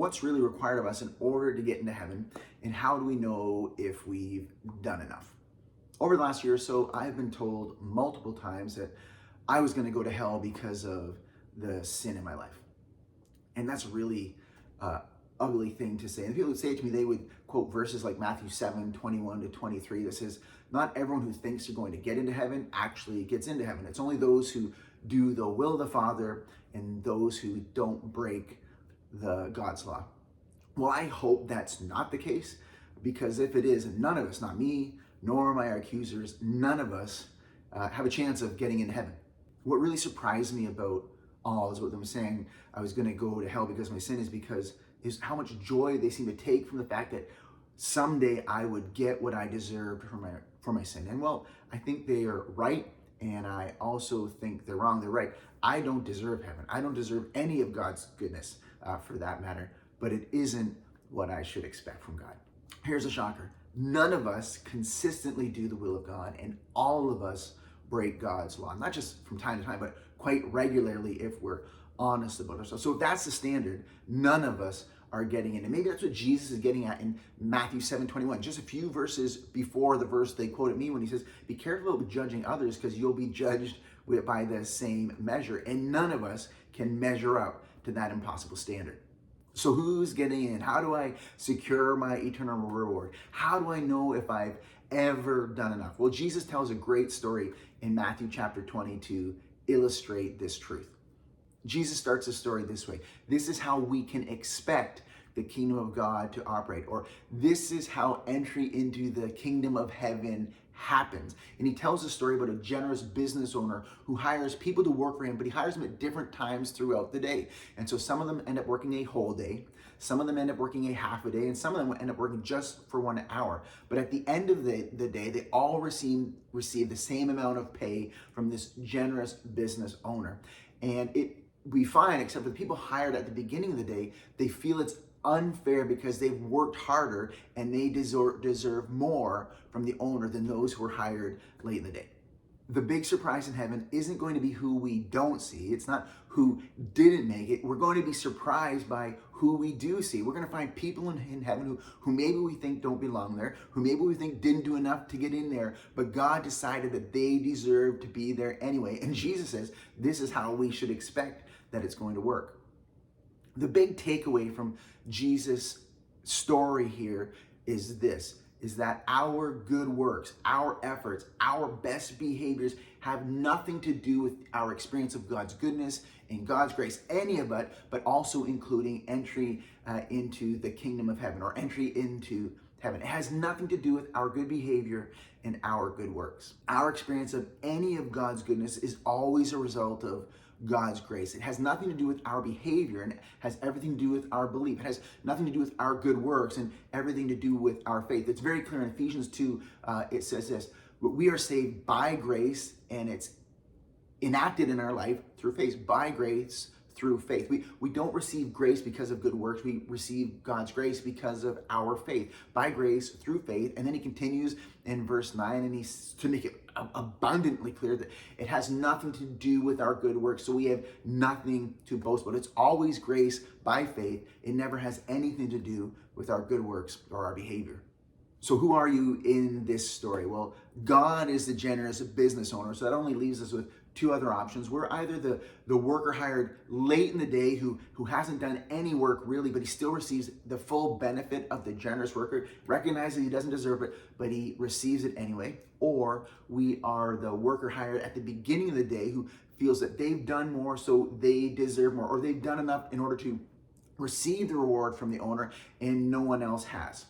What's really required of us in order to get into heaven, and how do we know if we've done enough? Over the last year or so, I've been told multiple times that I was going to go to hell because of the sin in my life. And that's a really ugly thing to say. And people would say it to me, they would quote verses like Matthew 7:21-23 that says, not everyone who thinks they're going to get into heaven actually gets into heaven. It's only those who do the will of the Father and those who don't break God's law. Well, I hope that's not the case, because if it is, none of us, not me, nor my accusers, none of us have a chance of getting into heaven. What really surprised me about all is what them saying I was going to go to hell because of my sin is how much joy they seem to take from the fact that someday I would get what I deserved for my sin. And well, I think they are right, and I also think they're wrong. They're right. I don't deserve heaven. I don't deserve any of God's goodness, for that matter, but it isn't what I should expect from God. Here's a shocker. None of us consistently do the will of God, and all of us break God's law, not just from time to time, but quite regularly if we're honest about ourselves. So if that's the standard, none of us are getting in. And maybe that's what Jesus is getting at in Matthew 7:21, just a few verses before the verse they quote at me when he says, be careful of judging others because you'll be judged by the same measure. And none of us can measure up to that impossible standard. So who's getting in? How do I secure my eternal reward? How do I know if I've ever done enough? Well, Jesus tells a great story in Matthew chapter 20 to illustrate this truth. Jesus starts the story this way. This is how we can expect the kingdom of God to operate, or this is how entry into the kingdom of heaven happens. And he tells a story about a generous business owner who hires people to work for him, but he hires them at different times throughout the day. And so some of them end up working a whole day, some of them end up working a half a day, and some of them end up working just for 1 hour. But at the end of the day, they all receive the same amount of pay from this generous business owner. And we find, except for the people hired at the beginning of the day, they feel it's unfair because they've worked harder and they deserve more from the owner than those who were hired late in the day. The big surprise in heaven isn't going to be who we don't see. It's not who didn't make it. We're going to be surprised by who we do see. We're going to find people in heaven who maybe we think don't belong there, who maybe we think didn't do enough to get in there, but God decided that they deserve to be there anyway. And Jesus says this is how we should expect that it's going to work. The big takeaway from Jesus' story here is this, is that our good works, our efforts, our best behaviors have nothing to do with our experience of God's goodness and God's grace, any of it, but also including entry into the kingdom of heaven, or entry into heaven. It has nothing to do with our good behavior and our good works. Our experience of any of God's goodness is always a result of God's grace. It has nothing to do with our behavior, and it has everything to do with our belief. It has nothing to do with our good works and everything to do with our faith. It's very clear in Ephesians 2, it says this, we are saved by grace, and it's enacted in our life through faith, by grace through faith. We don't receive grace because of good works. We receive God's grace because of our faith, by grace through faith. And then he continues in verse 9, and he's to make it abundantly clear that it has nothing to do with our good works. So we have nothing to boast about. It's always grace by faith. It never has anything to do with our good works or our behavior. So who are you in this story? Well, God is the generous business owner. So that only leaves us with two other options. We're either the worker hired late in the day who hasn't done any work really, but he still receives the full benefit of the generous worker, recognizing he doesn't deserve it, but he receives it anyway. Or we are the worker hired at the beginning of the day who feels that they've done more, so they deserve more, or they've done enough in order to receive the reward from the owner and no one else has.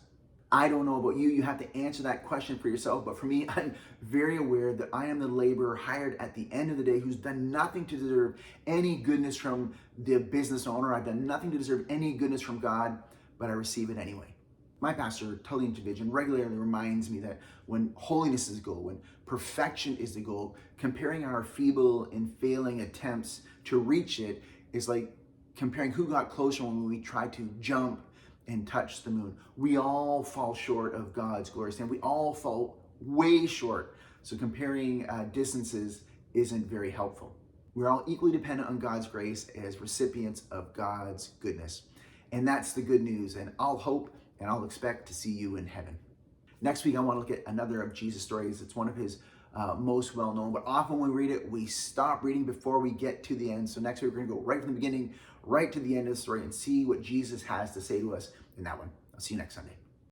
I don't know about you. You have to answer that question for yourself. But for me, I'm very aware that I am the laborer hired at the end of the day who's done nothing to deserve any goodness from the business owner. I've done nothing to deserve any goodness from God, but I receive it anyway. My pastor, Tully Intervision, regularly reminds me that when holiness is the goal, when perfection is the goal, comparing our feeble and failing attempts to reach it is like comparing who got closer when we tried to jump and touch the moon. We all fall short of God's glorious standard. We all fall way short. So comparing distances isn't very helpful. We're all equally dependent on God's grace as recipients of God's goodness. And that's the good news. And I'll hope and I'll expect to see you in heaven. Next week, I want to look at another of Jesus' stories. It's one of his most well-known, but often when we read it, we stop reading before we get to the end. So next week, we're going to go right from the beginning, right to the end of the story and see what Jesus has to say to us in that one. I'll see you next Sunday.